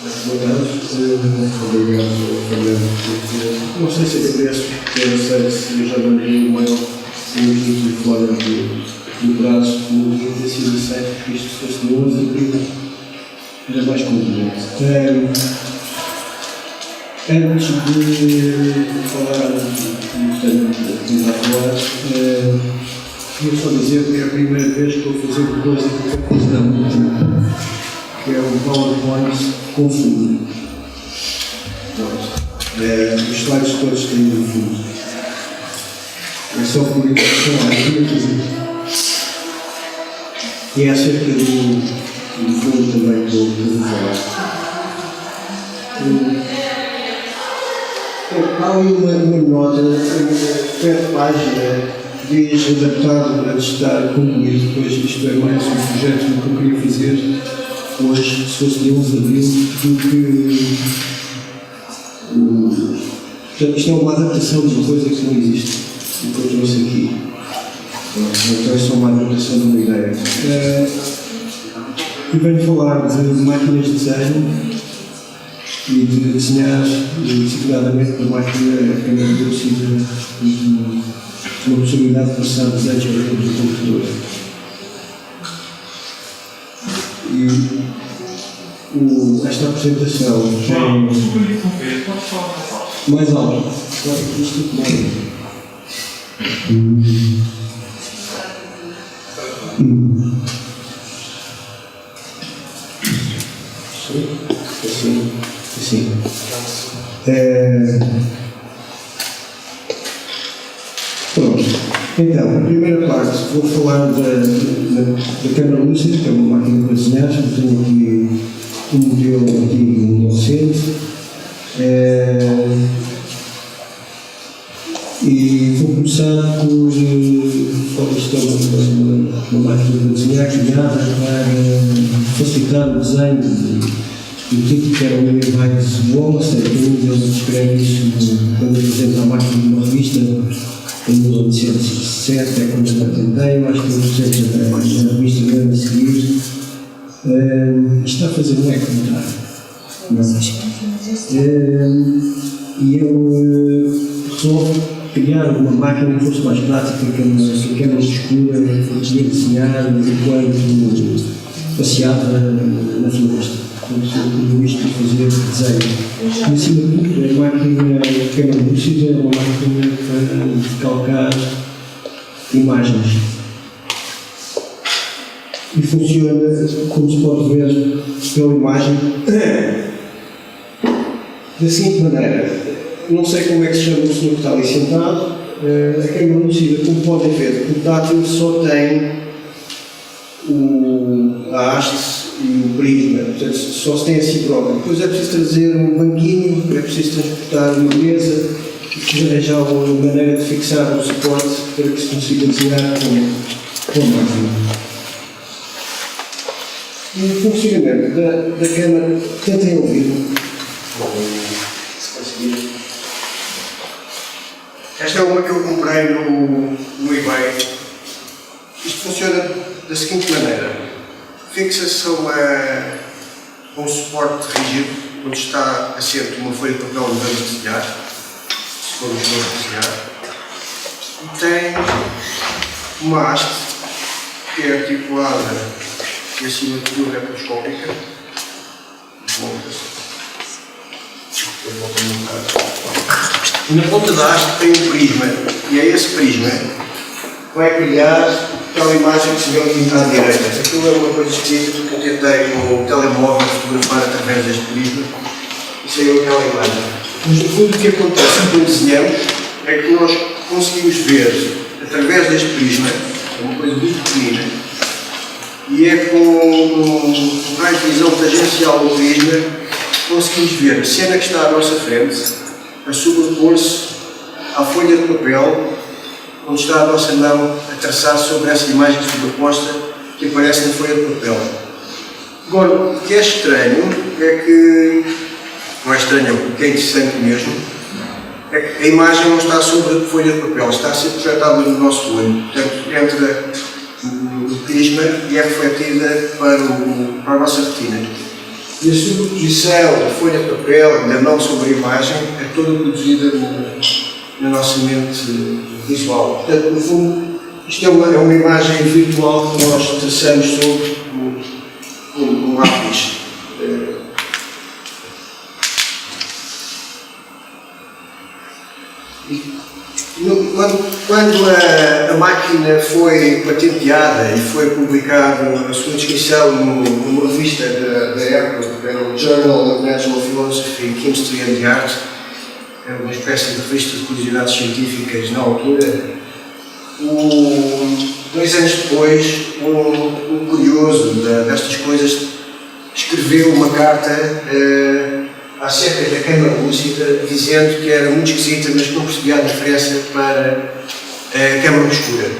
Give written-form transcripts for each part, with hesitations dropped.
Obrigado, Fernando. Não sei se agradeço, porque eu não sei se eu já mandei o mail de fora do prazo, não devia ter sido aceito, porque isto se fosse de 11 de abril era mais conveniente. Antes de falar do que está a falar, queria só dizer que é a primeira vez que estou a fazer uma coisa que eu fiz na última, que é um PowerPoint com fundo. Os slides todos têm um fundo. É só por indicação e é acerca do fundo também que eu vou falar. Há uma nota, a primeira página diz adaptado antes de estar concluído, depois isto é mais um projeto que eu queria fazer hoje, se fosse de 11 de abril, do que. Portanto, isto é uma adaptação de uma coisa que não existe, o que eu trouxe aqui. Então é só uma adaptação de uma ideia. Eu venho falar de máquinas de desenho e de desenhar disciplinadamente para máquina que é reduzida uma possibilidade de passar desenhos para dentro do computador. E esta apresentação tem mais alto. Claro que isto é mais. Assim. Pronto. Então, a primeira parte, vou falar da câmara lúcida, que é uma máquina para desenhar. Eu tenho aqui um modelo antigo e um recente. E vou começar por isto é uma máquina de desenhar criada para facilitar o desenho do tipo que era o William Hines Wallace, que ele descreve isso quando apresenta a máquina de uma revista em 1907, é quando eu patentei, eu acho que eu apresento a revista mesmo a seguir. Está a fazer um eco, não está? E eu resolvo criar uma máquina que fosse mais prática, que a câmara escura, que podia desenhar enquanto passeava na floresta. Portanto, tudo isto para fazer desenho. E acima de tudo, a máquina de câmara lúcida é uma máquina para calcar imagens. E funciona, como se pode ver pela imagem, da seguinte maneira. Não sei como é que se chama o senhor que está ali sentado. A câmara lúcida, como podem ver, o portátil só tem a haste e o prisma, portanto só se tem a si próprio. Depois é preciso trazer um banquinho, é preciso transportar uma mesa, é preciso arranjar uma maneira de fixar o suporte para que se consiga desenhar com a máquina. E o funcionamento da câmara, tentem ouvir. Se conseguir. Esta é uma que eu comprei no eBay. Isto funciona da seguinte maneira. Fixa-se a um suporte rígido, onde está assente uma folha de papel onde vamos desenhar, se formos desenhar. E tem uma haste que é articulada e acima de tudo é microscópica. E na ponta da haste tem um prisma, e é esse prisma que vai criar aquela imagem que se vê ali à direita. Aquilo é uma coisa esquisita porque eu tentei no telemóvel fotografar através deste prisma e saiu aquela imagem. Mas no fundo o que acontece quando desenhamos é que nós conseguimos ver através deste prisma, é uma coisa muito pequenina, e é com um raio de visão tangencial do prisma conseguimos ver a cena que está à nossa frente a sobrepor-se à folha de papel onde está a nossa mão a traçar sobre essa imagem sobreposta que aparece na folha de papel. Agora, o que é estranho é que, não é estranho, o que é interessante mesmo, é que a imagem não está sobre a folha de papel, está a ser projetada no nosso olho. Portanto, entra no prisma e é refletida para a nossa retina. E a sobreposição da folha de papel, da mão sobre a imagem, é toda produzida na nossa mente visual. Portanto, no fundo, isto é uma imagem virtual que nós traçamos sobre um lápis. Quando a máquina foi patenteada e foi publicada a sua descrição numa revista da época, que era o Journal of Natural Philosophy, Chemistry and the Art, era uma espécie de revista de curiosidades científicas na altura, 2 anos depois, um curioso destas coisas escreveu uma carta acerca da câmara lúcida, dizendo que era muito esquisita, mas que não percebia a diferença para a câmara obscura.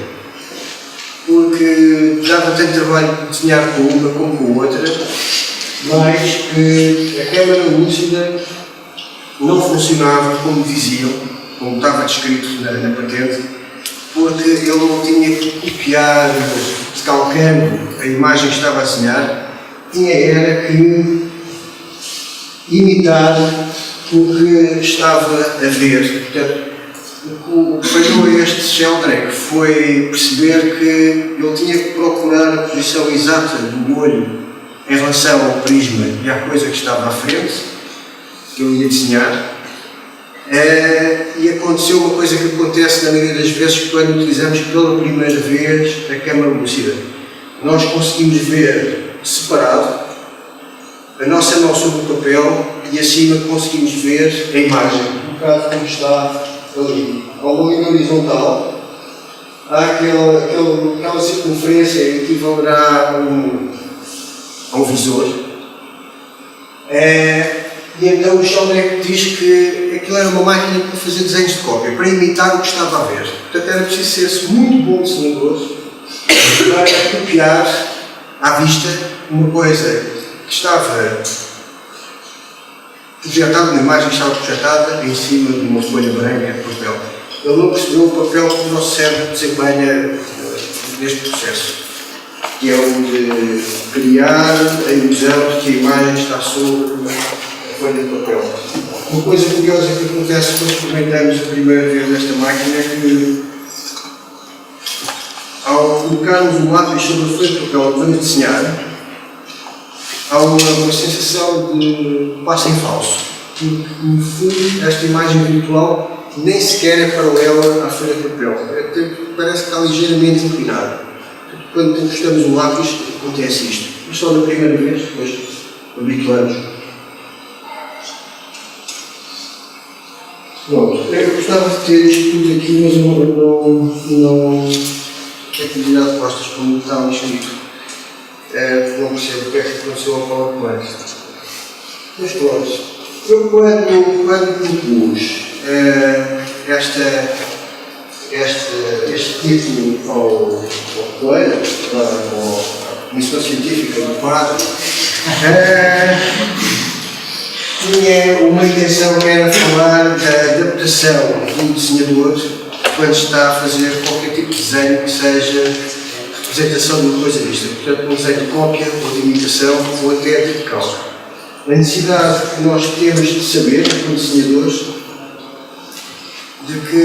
Porque dava tanto trabalho de desenhar com uma como com outra, mas que a câmara lúcida não funcionava como diziam, como estava descrito na patente, porque ele não tinha que copiar, calcando a imagem que estava a desenhar, era que imitar o que estava a ver. Portanto, o que falhou a este Sheldrake foi perceber que ele tinha que procurar a posição exata do olho em relação ao prisma e à coisa que estava à frente, que ele ia desenhar. E aconteceu uma coisa que acontece na maioria das vezes quando utilizamos pela primeira vez a câmara lúcida. Nós conseguimos ver separado a nossa mão sobre o papel e acima conseguimos ver a imagem, um bocado como está ali. Ao uma linha horizontal, há aquela circunferência equivalerá a um visor. E então o Sheldrake diz que aquilo era uma máquina para fazer desenhos de cópia, para imitar o que estava a ver. Portanto, era preciso ser-se muito bom desenhador para copiar à vista uma coisa que estava projetada, uma imagem que estava projetada em cima de uma folha branca de papel. Ele não percebeu o papel que o nosso cérebro desempenha neste processo, que é o de criar a ilusão de que a imagem está sobre a folha de papel. Uma coisa curiosa que acontece quando experimentamos a primeira vez esta máquina é que, ao colocarmos um lápis sobre a folha de papel que vamos desenhar, há uma sensação de passo em falso. Porque, no fundo, esta imagem virtual nem sequer é paralela à folha de papel. Parece que está ligeiramente inclinada. Quando encostamos um lápis, acontece isto. Mas só na primeira vez, depois habituamos. Pronto, eu gostava de ter isto tudo aqui, mas eu não tenho atividade de costas, como está escrito. Não percebo o que é que aconteceu ao PowerPoint. Mas pronto, eu quando propus este título ao coelho, à Comissão Científica do quadro, tinha uma intenção que era falar da adaptação do desenhador quando está a fazer qualquer tipo de desenho que seja representação de uma coisa vista. Portanto, um desenho de cópia, ou de imitação, ou até de calco. A necessidade que nós temos de saber, como desenhadores, de que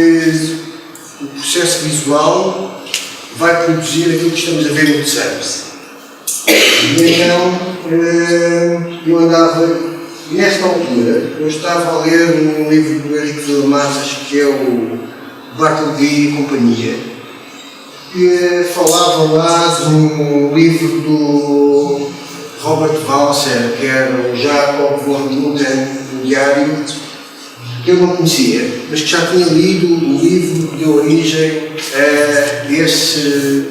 o processo visual vai produzir aquilo que estamos a ver no desenho. E então, eu andava. E nesta altura, eu estava a ler um livro do Érico Vilamassas, que é o Bartleby e Companhia, que falava lá de um livro do Robert Walser, que era o Jacob von Gunther, do Diário, que eu não conhecia, mas que já tinha lido o livro que deu origem a esse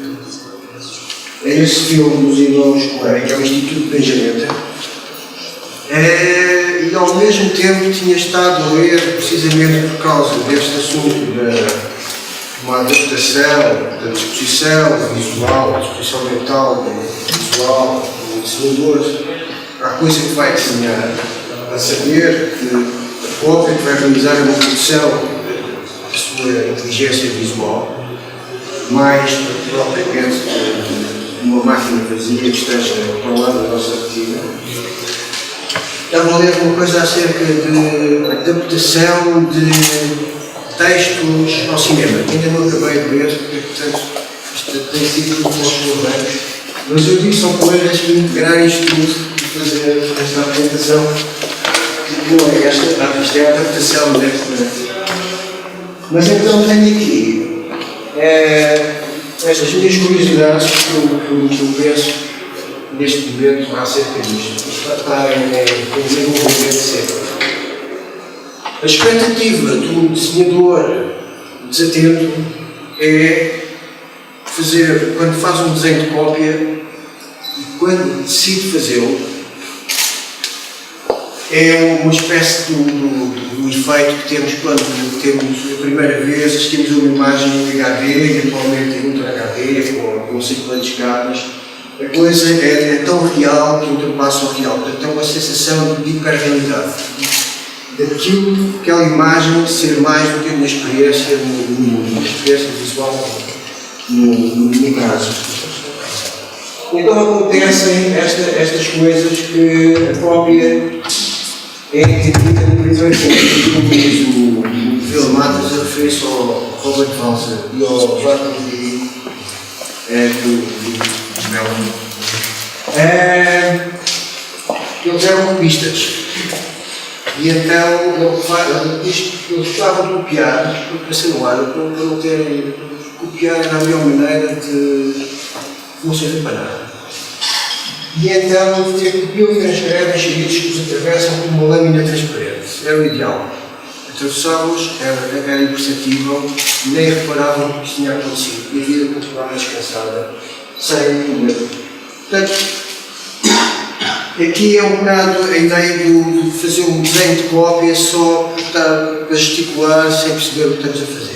filme dos irmãos Coen, que é o Instituto Benjamin. E ao mesmo tempo tinha estado a ler, precisamente por causa deste assunto da uma adaptação da disposição visual, da disposição mental visual do desenhador à coisa que vai desenhar, a saber que a cópia que vai realizar é uma produção da sua inteligência visual, mais propriamente uma máquina vazia que esteja para lá da nossa retina. estava a ler uma coisa acerca de adaptação de textos ao cinema. Ainda não acabei de ler, porque, portanto, isto tem sido tudo aos problemas. Mas eu disse ao colega que integrar isto tudo e fazer esta apresentação, que não é esta, isto é a adaptação desta. Mas então tenho aqui estas minhas curiosidades que eu penso neste momento acerca disto. Isto está em desenvolvimento sempre. A expectativa do desenhador desatento é fazer, quando faz um desenho de cópia e quando decide fazê-lo, é uma espécie do efeito que temos quando temos a primeira vez, assistimos uma imagem em HD, atualmente em Ultra HD, com não sei quantos capas. A coisa é tão real que ultrapassa o real. Portanto, é uma sensação de hiperrealidade. Daquilo, aquela imagem ser mais do que uma experiência no mundo, uma experiência visual no caso. Então acontecem estas coisas que a cópia é entendida no primeiro ponto, como diz o Phil Matas, a referir-se ao Robert Walser e ao Bartolomeu do Melbourne. Eles eram copistas. E então eles gostavam de copiar, para ser no ar, para não terem. Copiar era a melhor maneira de não servir para nada. E então copiam e transcrevem xeritos que os atravessam com uma lâmina transparente. Era o ideal. Atravessávamos, era imperceptível, nem reparavam que isto tinha acontecido. E a vida continuava descansada, sem problema. Portanto, aqui é um bocado a ideia de fazer um desenho de cópia só por estar a gesticular sem perceber o que estamos a fazer.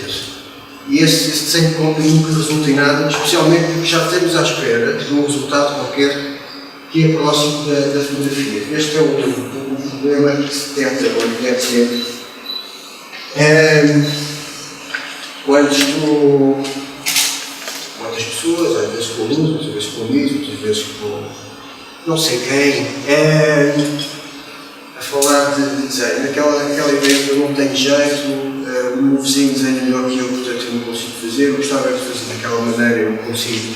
E esse desenho de cópia nunca resulta em nada, especialmente porque já estamos à espera de um resultado qualquer que é próximo da fotografia. Este é o problema que se tenta, ou que deve ser. Quando estou com outras pessoas, às vezes com alunos, outras vezes com amigos, outras vezes com não sei quem, a falar de desenho, aquela ideia de eu não tenho jeito, o meu vizinho desenha melhor que eu, portanto eu não consigo fazer, eu gostava de fazer daquela maneira, eu não consigo.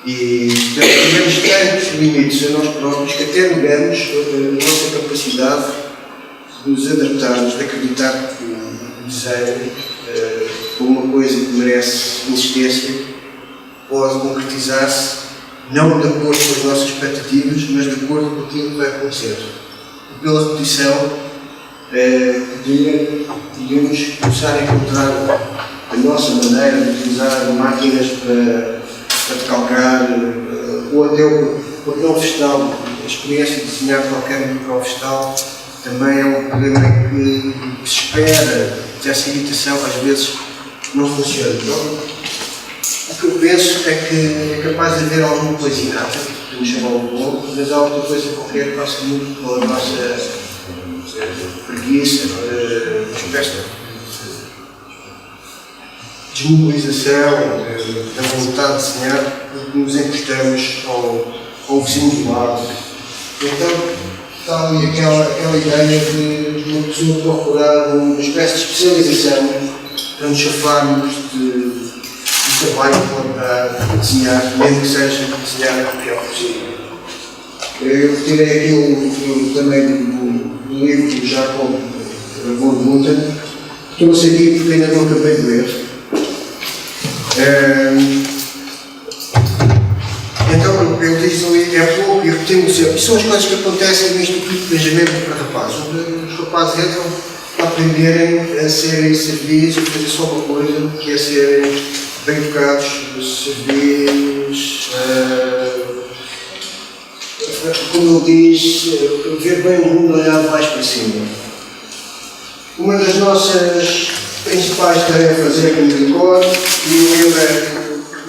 E portanto temos tantos limites a nós próprios que até negamos a nossa capacidade de nos adaptarmos, de acreditar que o desenho, como uma coisa que merece insistência, pode concretizar-se não de acordo com as nossas expectativas, mas de acordo com aquilo que vai acontecer. E pela repetição, podíamos começar a encontrar a nossa maneira de utilizar máquinas para decalcar, ou até o papel vegetal. A experiência de desenhar qualquer papel vegetal também é um problema que se espera que essa imitação às vezes não funcione. Então, o que eu penso é que é capaz de haver alguma coisa inata, que podemos chamar de bom, mas há outra coisa qualquer que passa muito pela nossa preguiça, uma espécie de desmobilização, da vontade de desenhar, porque nos encostamos ao vizinho do lado. Então, está ali aquela ideia de uma pessoa procurar uma espécie de especialização para nos chafarmos de trabalho para desenhar, mesmo que seja desenhar o que é possível. Eu retirei aqui também do livro do Jacob von Gunther, que trouxe aqui porque ainda não acabei de ler. Então, ele diz ali, é pouco e repetimos sempre. Isso são as coisas que acontecem no Instituto de Benjamin para rapazes, onde os rapazes entram a aprenderem a serem servidos, a fazer só uma coisa, que é serem bem educados, servidos, como ele diz, ver bem o mundo olhar mais para cima. Uma das nossas principais tarefas é a misericórdia, e o lembro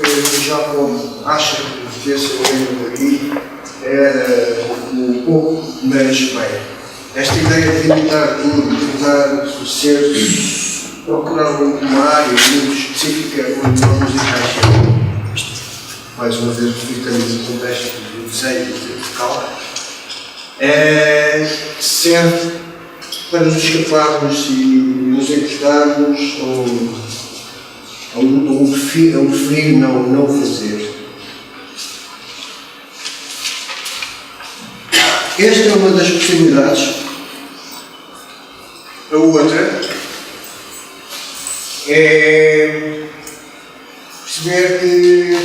que o Jacob acha que devia ser o lembro aqui, era o pouco, mas bem. Esta ideia de limitar tudo, de tentar ser, procurar uma área muito específica onde nós nos encaixamos. Isto, mais uma vez, referindo no contexto do desenho de cala. serve para nos escaparmos e nos encostarmos ou preferir não fazer. Esta é uma das possibilidades. A outra é perceber que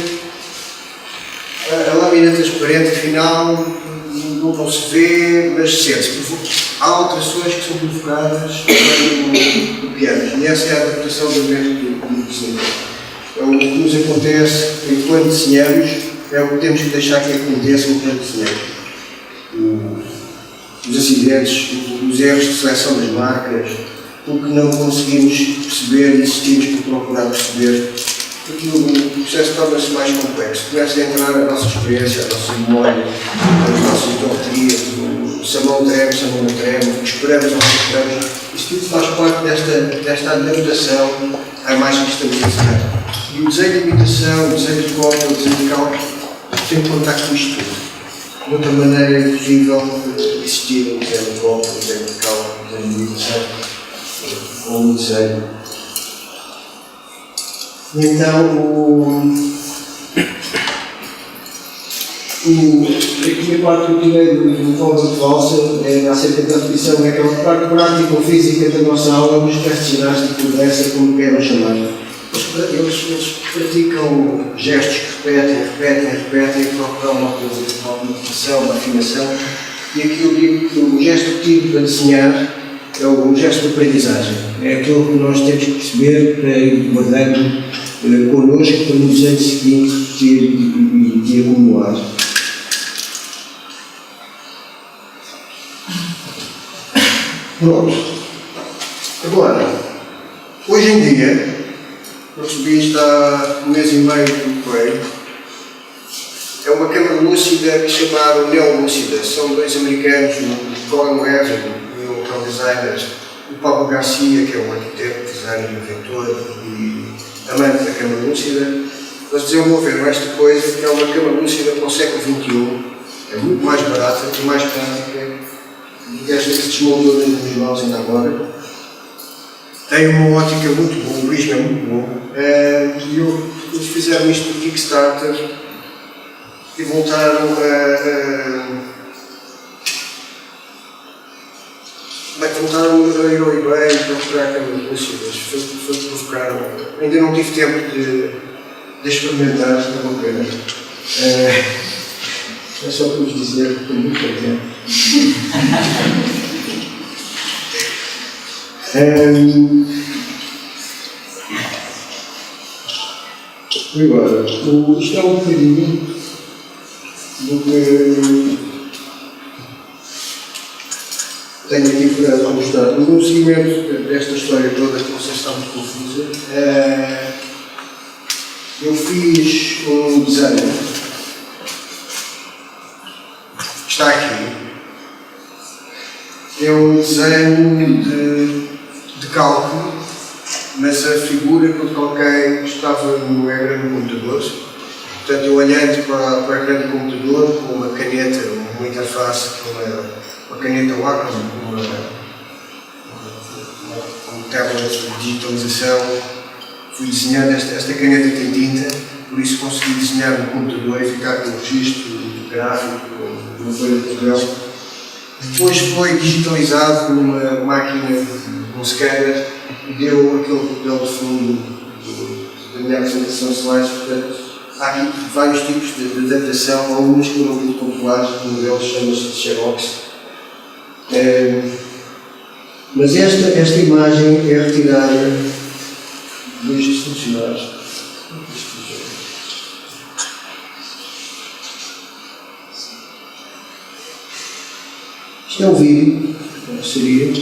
a lâmina transparente afinal não se vê, mas sente-se. Há alterações que são provocadas no piano, e essa é a adaptação do método do desenho. O que nos acontece enquanto desenhamos é o que temos que deixar que aconteça enquanto desenhamos. Os acidentes, os erros de seleção das marcas, o que não conseguimos perceber e insistimos por procurar perceber, porque o processo torna-se mais complexo. Começa a entrar a nossa experiência, a nossa memória, as nossas doutrinas, se a mão treme, se a mão não treme, o que esperamos ou não esperamos. Isto tudo faz parte desta adaptação à imagem que estamos a desenhar. E o desenho de imitação, o desenho de cópia, o desenho de cálculo, tem que contar com isto tudo. De outra maneira é impossível existir um desenho de cópia, um desenho de cálculo, um desenho de imitação, ou um desenho. E então, aqui a parte que eu tirei do código de valsa, acerca da repetição, é aquela parte prática ou física da nossa aula, uma espécie de ginástica ou dança, como queiram chamar. Eles praticam gestos que repetem, procuram uma repetição, uma afinação, e aqui eu digo que o gesto que tive para desenhar é o gesto de aprendizagem. É aquilo que nós temos que perceber para ir guardando connosco para nos anos seguintes repetir e acumular. Pronto. Agora, hoje em dia, eu recebi isto há um mês e meio do Correio, é uma câmara lúcida que chamaram neolúcida. São dois americanos, o Colin Webb e o designer, o Pablo Garcia, que é um arquiteto, designer, inventor e amante da câmara lúcida. Eles desenvolveram esta coisa, que é uma câmara lúcida para o século XXI, é muito mais barata e mais prática do que esta que se desmontou nas minhas mãos ainda agora. Tem uma ótica muito boa, o prisma é muito bom. E eles fizeram isto no Kickstarter e voltaram voltaram a ir ao eBay e procurar câmaras lúcidas. Foi que provocaram. Ainda não tive tempo de experimentar, é uma pena. É só para vos dizer que estou muito contente. Agora, isto é um bocadinho do que tenho aqui para mostrar. No seguimento desta história toda, que vocês estão muito confusa, eu fiz um desenho que está aqui. É um desenho de cálculo, mas a figura que eu coloquei estava no ecrã do computador. Portanto, eu olhando para o ecrã do computador com uma caneta, uma interface, uma caneta Wacom, um tablet de digitalização, fui desenhando. Esta caneta tem tinta, por isso consegui desenhar no computador e ficar com o registro gráfico, uma folha de papel. Depois foi digitalizado numa máquina, num scanner, e deu aquele papel de fundo da minha apresentação de slides. Portanto, há aqui vários tipos de adaptação, alguns que foram muito populares, um deles chama-se Xerox. Mas esta imagem é retirada dos funcionários. Isto é um vídeo, seria.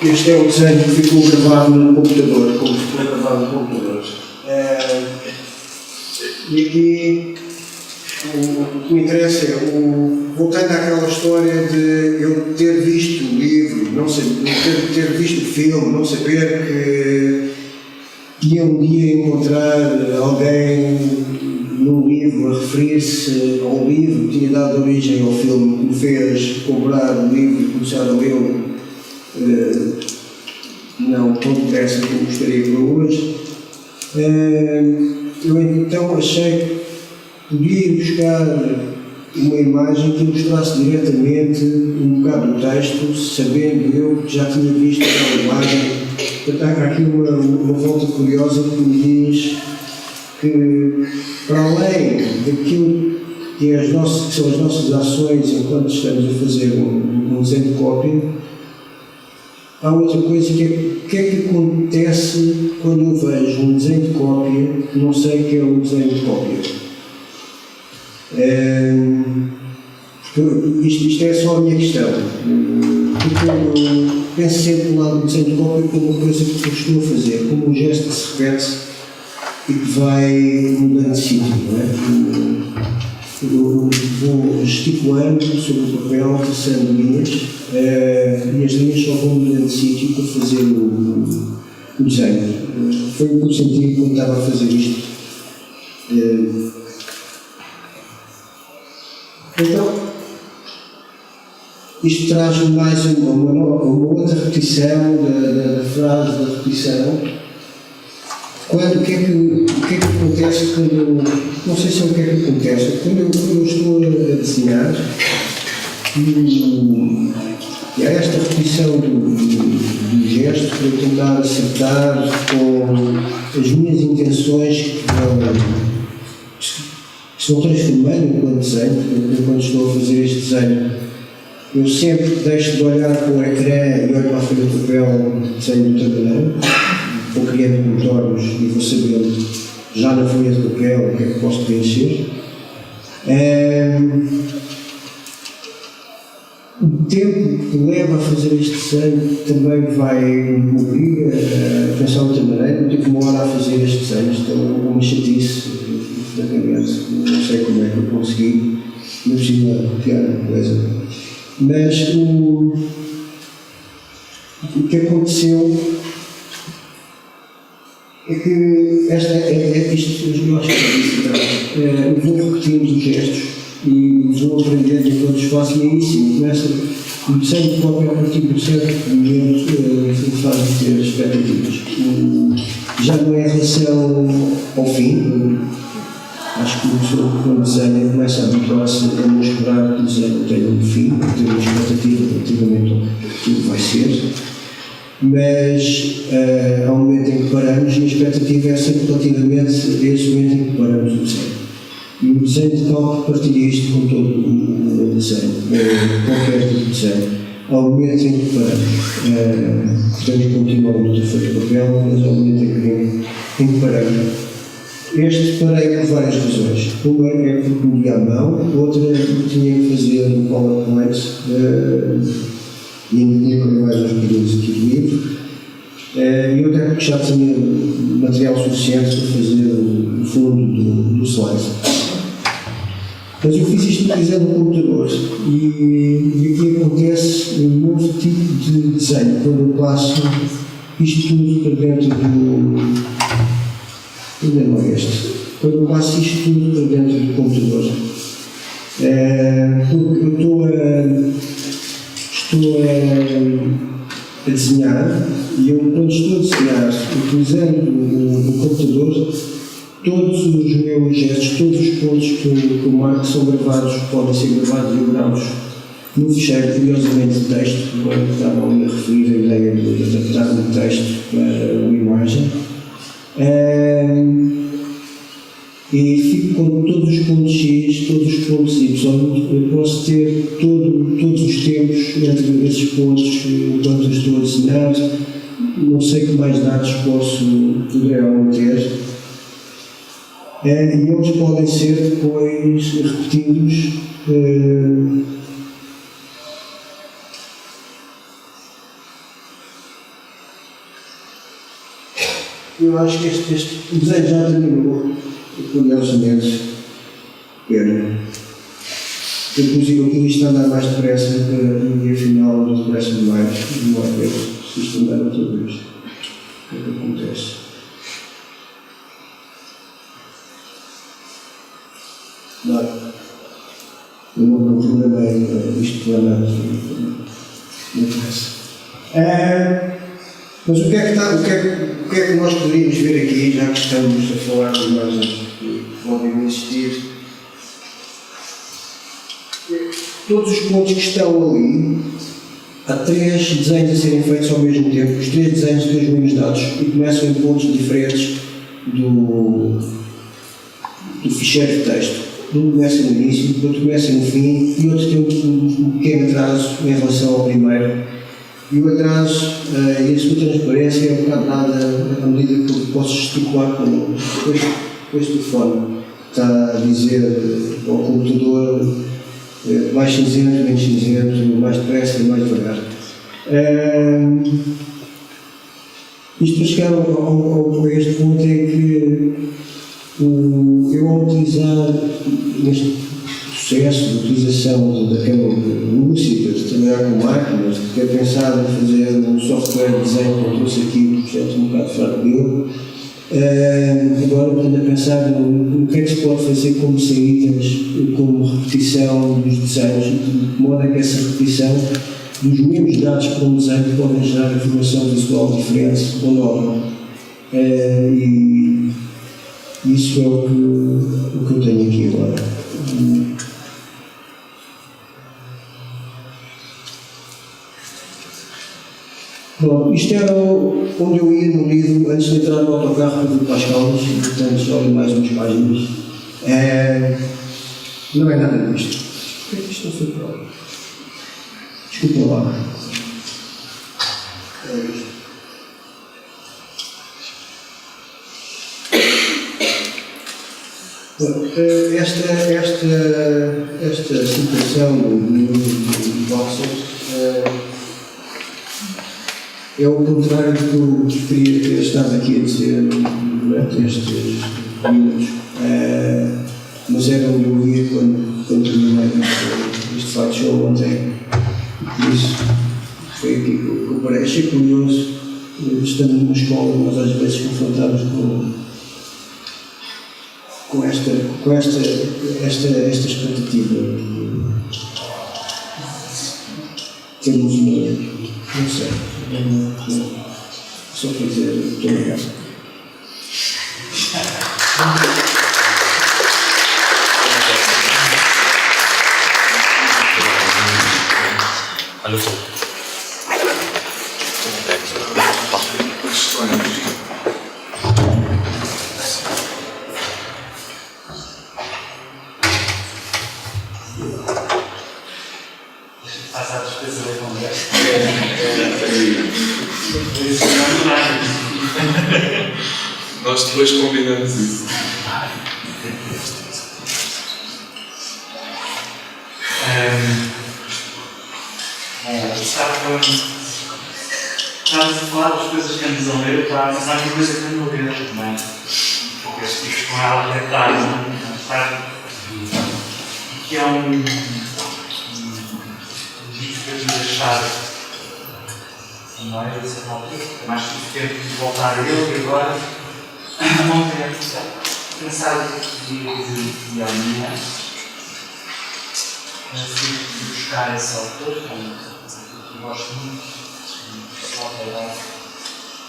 Este é o desenho que ficou gravado no computador, como ficou gravado no computador. E aqui o que me interessa é, voltando àquela história de eu ter visto o livro, não sei, ter visto o filme, não saber que ia um dia encontrar alguém num livro a referir-se ao livro que tinha dado origem ao filme, que me fez comprar o livro e começar a lê-lo, não tão depressa como gostaria para hoje. Eu então achei que podia ir buscar uma imagem que mostrasse diretamente um bocado do texto, sabendo eu que já tinha visto aquela imagem. Portanto, há aqui uma volta curiosa que me diz que, para além daquilo que são as nossas ações enquanto estamos a fazer um desenho de cópia, há outra coisa que é o que é que acontece quando eu vejo um desenho de cópia que não sei que é um desenho de cópia. Isto é só a minha questão. Porque eu penso sempre no lado do desenho de cópia como uma coisa que eu estou a fazer, como um gesto que se repete e que vai mudando de sítio, não é? Eu vou gesticulando sobre o papel, traçando linhas, e as linhas só vão mudando de sítio para fazer o desenho. Foi o que eu senti quando estava a fazer isto. Então, isto traz mais uma outra repetição da frase da repetição. O que é que acontece quando, não sei se é o que é que acontece, quando eu estou a desenhar e há esta repetição do gesto para eu tentar acertar com as minhas intenções que se vão transformando enquanto desenho, enquanto estou a fazer este desenho. Eu sempre deixo de olhar para o ecrã e olho para a folha de papel de desenho de outra maneira. Vou criando contornos e vou sabendo já na folha de papel o que é que posso preencher. O tempo que leva a fazer este desenho também vai me obrigar a pensar de outra maneira. Eu tive uma hora a fazer este desenho, então é uma chatice, francamente, não sei como é que eu consegui, não preciso copiar uma coisa. Mas o que aconteceu é que isto, eu acho que é isso, eu vou repetindo os gestos e vou aprendendo enquanto os faço, e aí sim, começa o desenho de cópia a partir de um certo momento que faz ter expectativas. Já não é em relação ao fim, acho que quando desenha começa a habituar-se a não esperar que o desenho tenha um fim, ter uma expectativa relativamente ao que tudo vai ser. Mas há um momento em que paramos e a expectativa é sempre relativamente a esse momento em que paramos o desenho. E o desenho de cálculo partilha isto com todo o desenho, qualquer tipo de desenho. Há um momento em que paramos, podemos continuar a luta feita de papel, mas há um momento em que paramos. Este parei por várias razões. Uma é porque me ia à mão, outra é porque tinha que fazer um PowerPoint e ainda tinha mais uns períodos aqui do livro, e outra é porque já tinha material suficiente para fazer o fundo do slide. Mas eu fiz isto utilizando o computador e aqui acontece um novo tipo de desenho, quando eu passo isto tudo para dentro do... Ainda não é este. Quando eu passo isto tudo para dentro do computador. Porque eu estou a desenhar e eu, quando estou a desenhar, utilizando o computador, todos os meus gestos, todos os pontos que eu marco são gravados, podem ser gravados e gravados no ficheiro, curiosamente, de texto, agora estava ali a referir a ideia de adaptar um texto para uma imagem. E fico com todos os pontos X, todos os pontos Y, eu posso ter todos os tempos entre esses pontos enquanto eu estou a desenhar, não sei que mais dados poderão ter, e eles podem ser depois repetidos eu acho que este desenho já terminou, e curiosamente, inclusive aqui isto anda mais depressa e afinal não depressa demais, não é ver se isto andar outra vez. O que é que acontece? Não, eu não programei isto para nada, não interessa. Mas o que é que nós poderíamos ver aqui, já que estamos a falar de imagens que podem existir? Todos os pontos que estão ali, há 3 desenhos a serem feitos ao mesmo tempo, os 3 desenhos têm os mesmos dados e começam em pontos diferentes do ficheiro de texto. Um começa no início, outro começa no fim e outro tem um pequeno atraso em relação ao primeiro. E o atraso e a sua transparência é um bocado nada à medida que eu posso gesticular com este telefone. Está a dizer ao computador mais cinzento, menos cinzento, mais depressa, mais devagar. Isto para chegar a este ponto é que eu ao utilizar neste processo de utilização daquela lúcida de trabalhar com máquinas, de ter pensado em fazer um software de desenho que eu trouxe aqui, um projeto um bocado fraco dele, agora estou a pensar no que é que se pode fazer como saídas, como repetição dos desenhos, de modo a que essa repetição dos mesmos dados para um desenho podem gerar informação visual diferente ou nova. E isso é o que eu tenho aqui agora. Bom, isto era onde eu ia no livro antes de entrar no autocarro para vir para as Caldas, e portanto só li mais umas páginas. Não é nada disto. Por que isto não foi para lá? Desculpa lá. É isto. Bom, esta situação do Voxels é o contrário do que eu queria ter estado aqui a dizer durante estes minutos, mas era onde eu ia quando terminei este Fight Show ontem. Por isso, foi aqui que eu parei. Achei curioso, estando numa escola, nós às vezes confrontamos com esta expectativa de termos uma. Não sei. Só para dizer, muito obrigado. Olha só. Passar a despesa da conversa. Nós depois combinamos isso. Estávamos a falar das coisas que andas a ler, estava a pensar em coisa que ando a ler também. Porque eu estive com ela de tarde, que é um livro que eu tive deixado não é dessa altura, mais tive tempo de voltar a ele e agora ontem é pensar de amanhã fui buscar esse autor, que eu gosto muito.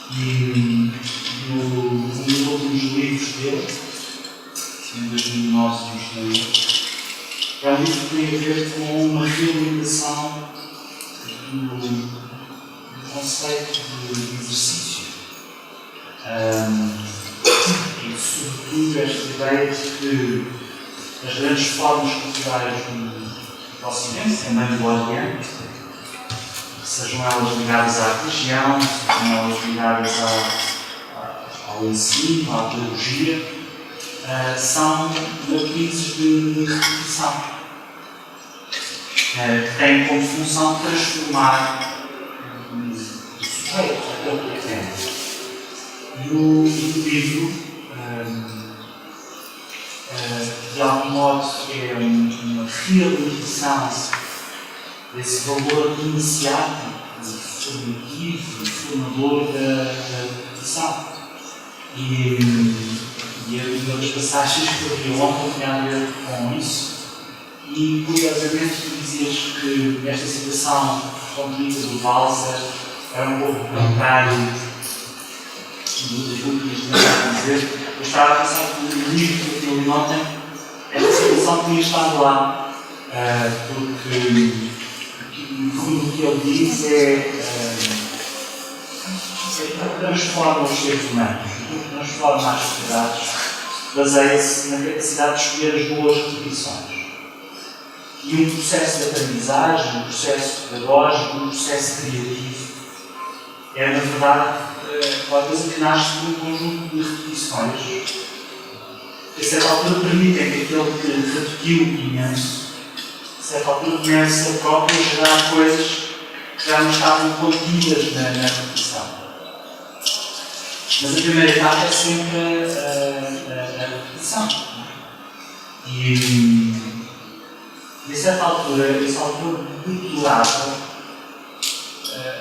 E um dos últimos livros dele, em 2009 é um livro que tem a ver com uma reabilitação do conceito de exercício. E sobretudo esta ideia de que as grandes formas culturais do Ocidente, também do Oriente, sejam elas ligadas à religião, sejam elas ligadas ao ensino, à pedagogia, são matrizes de repetição, que têm como função transformar o sujeito, aquele que tem. do livro, de algum modo, é uma realização desse valor iniciático, formativo, formador da educação. E uma das passagens que eu vi ontem tinha a ver com isso. E, curiosamente, tu dizias que esta situação contida do Walser era um pouco contrário daquilo que isto a dizer. Eu estava a pensar que o livro que eu li ontem, esta situação tinha estado lá, porque no fundo o que ele diz transforma os seres humanos, transforma as sociedades, baseia-se na capacidade de escolher as boas repetições. E um processo de aprendizagem, um processo pedagógico, um processo criativo é, na verdade, uma coisa que nasce de um conjunto de repetições que, a certa altura, permitem que aquele que repetiu imenso, a certa altura, comece a próprio gerar coisas que já não estavam contidas na repetição. Mas a primeira etapa é sempre a repetição. E a certa altura, essa altura do doutorado,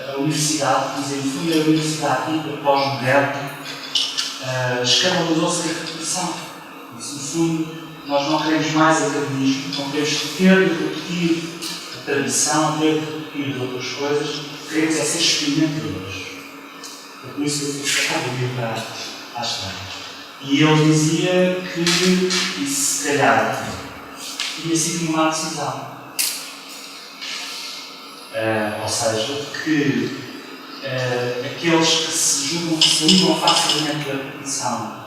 a universidade, por exemplo, foi a universidade dita pós-moderna, escandalizou-se da repetição. Isso, no fundo, nós não queremos mais academismo, não queremos ter de repetir a tradição, ter de repetir outras coisas, queremos é ser experimentadores. É por isso que eu fiz a vida à história. E ele dizia que isso, se calhar, tinha sido uma decisão. Ou seja, que aqueles que se julgam que se ligam facilmente da repetição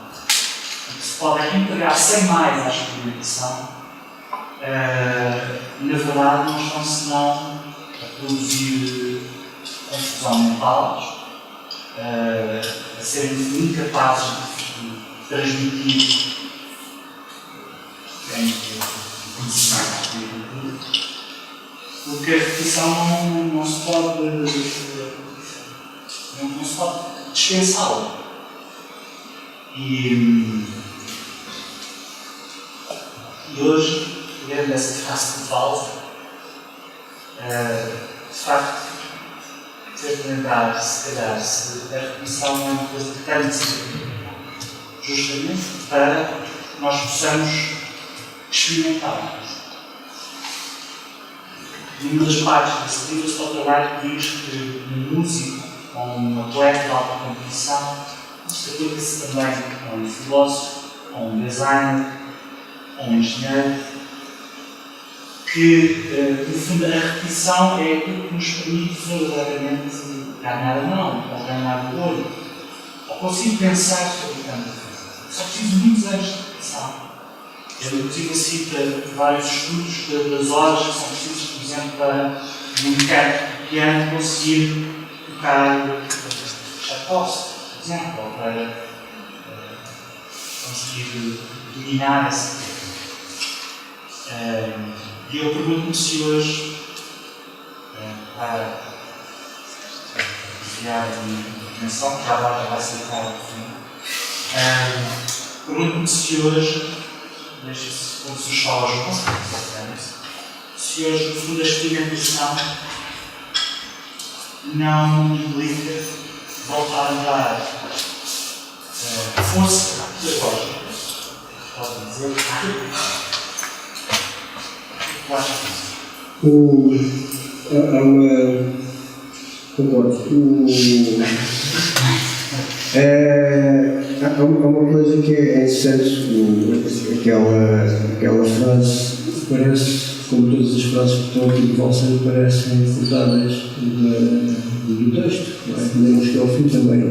e que se podem entregar sem mais à experimentação, na verdade não estão senão a produzir confusão mental, a serem incapazes de transmitir conhecimento. Porque a repetição não se pode dispensá-la. E hoje, lendo essa frase de Walser, de facto, ter de lembrar, se calhar, se a repetição é uma coisa que tem de ser justamente para que nós possamos experimentar. E uma das partes desse livro, só trabalho, diz que um músico ou um atleta de alta competição, isto aplica-se também a um filósofo, a um designer, a um engenheiro, que, no fundo, a repetição é aquilo que nos permite verdadeiramente ganhar a mão, ou ganhar o olho, ou conseguir pensar sobre tanta coisa. Só preciso de muitos anos de repetição. Eu, inclusive, cito vários estudos das horas que são precisas, por exemplo, para um mecânico de piano conseguir tocar Tchaikovsky, por exemplo, ou para conseguir dominar essa técnica. E eu pergunto-me se hoje, para desviar a minha atenção, que já vai ser claro no fim, pergunto-me se hoje, deixa-se como se os falas se hoje, no fundo, a experimentação não implica voltar a dar força pedagógica, pode dizer, há uma coisa que é interessante, aquela frase, parece, como todas as frases que estão aqui de Walser, parecem furtadas do texto, não é? Lemos que ao fim também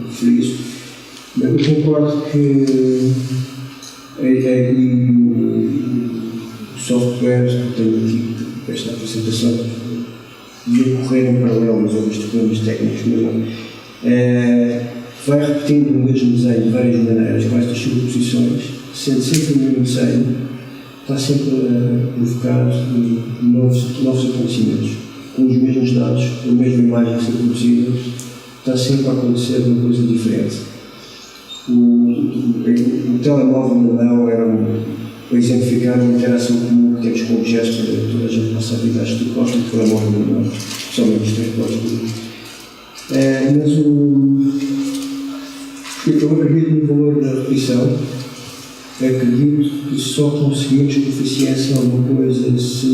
referi isso. Mas eu concordo que o software que tenho aqui, esta apresentação, devia correr em paralelo, mas outros problemas técnicos, vai repetindo o mesmo desenho de várias maneiras, com estas superposições, sendo sempre o mesmo desenho, está sempre a provocar novos acontecimentos, com os mesmos dados, com a mesma imagem a ser produzida, está sempre a acontecer uma coisa diferente. O telemóvel na mão era para exemplificar uma interação comum que temos com objetos para toda a gente na nossa vida. Acho que tu gostas do telemóvel na mão, especialmente os teus gostos. Mas eu acredito no valor da repetição. Acredito que só conseguimos com eficiência alguma coisa se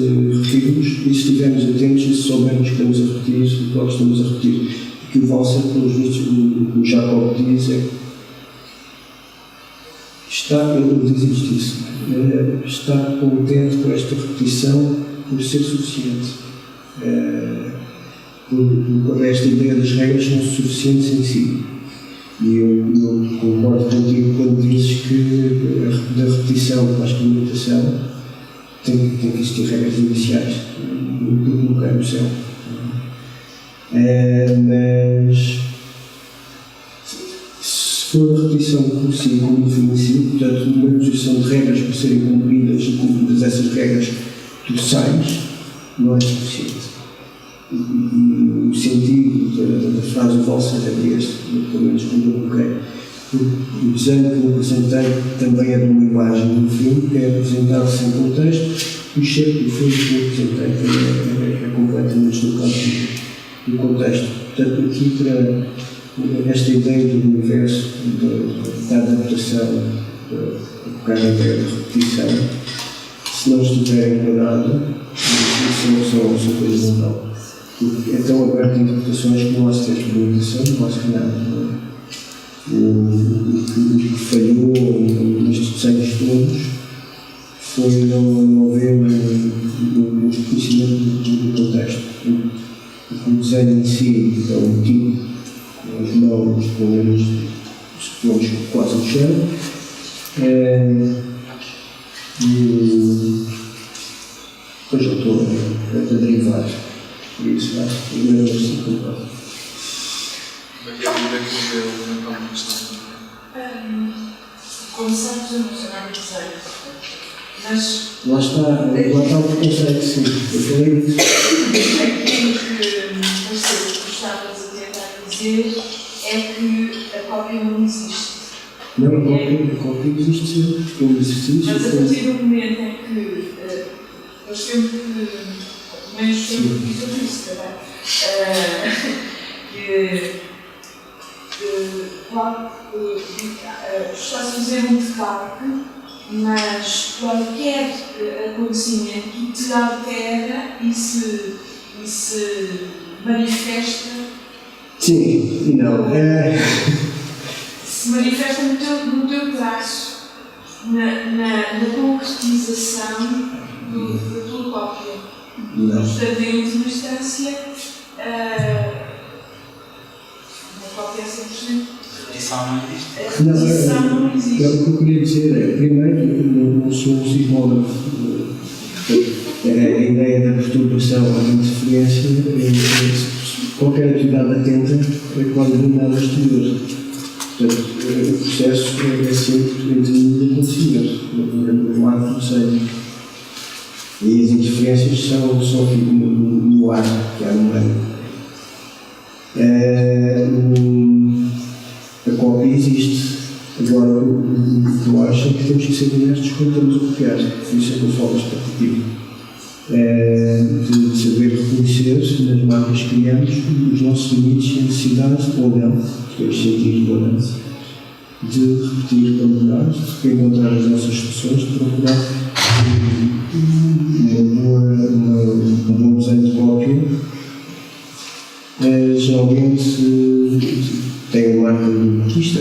repetirmos e se estivermos atentos e se soubermos que estamos a repetir o que estamos a repetir. Que o Walser, pelos vistos, o Jacob diz, é ele diz isto, estar contente com esta repetição por ser suficiente. Por esta ideia das regras são suficientes em si. E eu concordo contigo quando dizes que da repetição para a experimentação tem que existir regras iniciais, nunca é no céu. Mas se for a repetição por si como definido, portanto, numa posição de regras para serem cumpridas e cumpridas essas regras, tu sais, não é suficiente. E o sentido da frase do Walser é este, pelo menos quando eu coloquei. O desenho que eu apresentei também é de uma imagem do filme, que é apresentado sem contexto, e o cheiro do filme que eu apresentei é completamente deslocado do contexto. Portanto, aqui para esta ideia do universo, da adaptação, da ideia da repetição, se não estiver enquadrado, são coisas não. É tão aberto a interpretações que não há sequer experimentação, não há sequer nada. O que falhou nestes desenhos todos foi não haver um reconhecimento do contexto. O desenho em si é um tipo, as mãos, pelo menos, quase no chão. Depois eu estou a derivar. Por isso, acho que eu não sei concordo. Como é que é a vida que você levantar uma questão? Começamos a mencionar o desenho, mas Lá está o preconceito, sim. Eu falei disso. aquilo que pareceu que estavas a tentar dizer é que a cópia não existe. Não, a cópia existe sempre, como exercício. Mas a partir do momento em que eu sempre que mas sempre fiz tudo isso também. Está-se a fazer um decalque, mas qualquer acontecimento te altera e se manifesta. Sim, e não. Se manifesta no teu traço, na concretização da tua cópia. Não. Portanto, em última instância, uma cópia é 100%. Repetição não existe. A repetição não existe. O que eu queria dizer é, primeiro, não sou um sismógrafo. A ideia da perturbação ou da interferência, qualquer atividade atenta é quase nada exterior. Portanto, o processo é sempre entre mim e o acontecimento, não há conceito. E as interferências são aqui no ar, que há no meio. A cópia existe. Agora, o que eu acho é que temos que ser honestos quando estamos a copiar. Por isso é que eu falo desta perspectiva. De saber reconhecer nas marcas que criamos os nossos limites e necessidades, ou não, temos sentir ou não, de repetir quando melhor, de encontrar as nossas soluções, de procurar um bom desenho de cópia. Geralmente tem a marca do artista,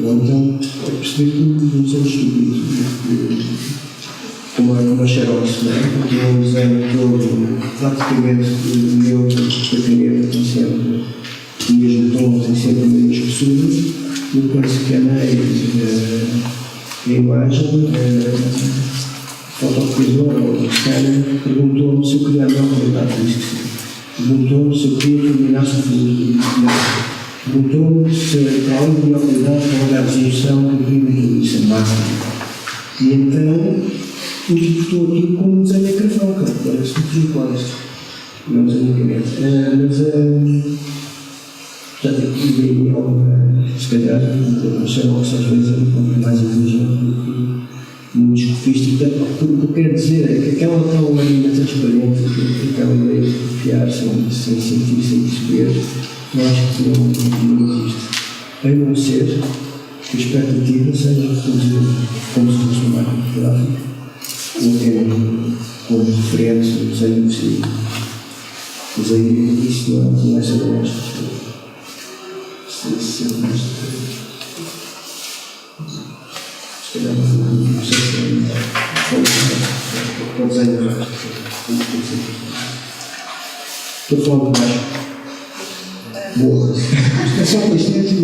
ou então é perceber que não somos estúpidos, como a Xerox, que é um desenho todo praticamente neutro, a caneta tem sempre o mesmo tom, tem sempre a mesma espessura, e quando se escaneia a imagem, fotocopiador ou scanner perguntou-me se eu queria a melhor qualidade disso. Perguntou-me se eu queria que eliminasse o fundo. Perguntou-me se além da melhor qualidade, qual era a resolução que eu queria tudo isso em massa. E então, interpretou aquilo como um desenho a carvão, cara, parece muito iguais. Não desenho a caneta. Mas, portanto, aqui se calhar, mas chegam às vezes é um pouco mais exigente do que muitos cofistas. Portanto, o que eu quero dizer é que aquela tal linha transparente, aquela ideia de confiar sem sentir, sem perceber, eu acho que não existe. A não ser que a expectativa seja reduzida como se fosse uma máquina fotográfica, ou até como referência, ou seja possível. Mas aí isso não é saber estas coisas. Se calhar não sei se é o desenho de baixo. Estou a falar de baixo. Boa. É só uma instante e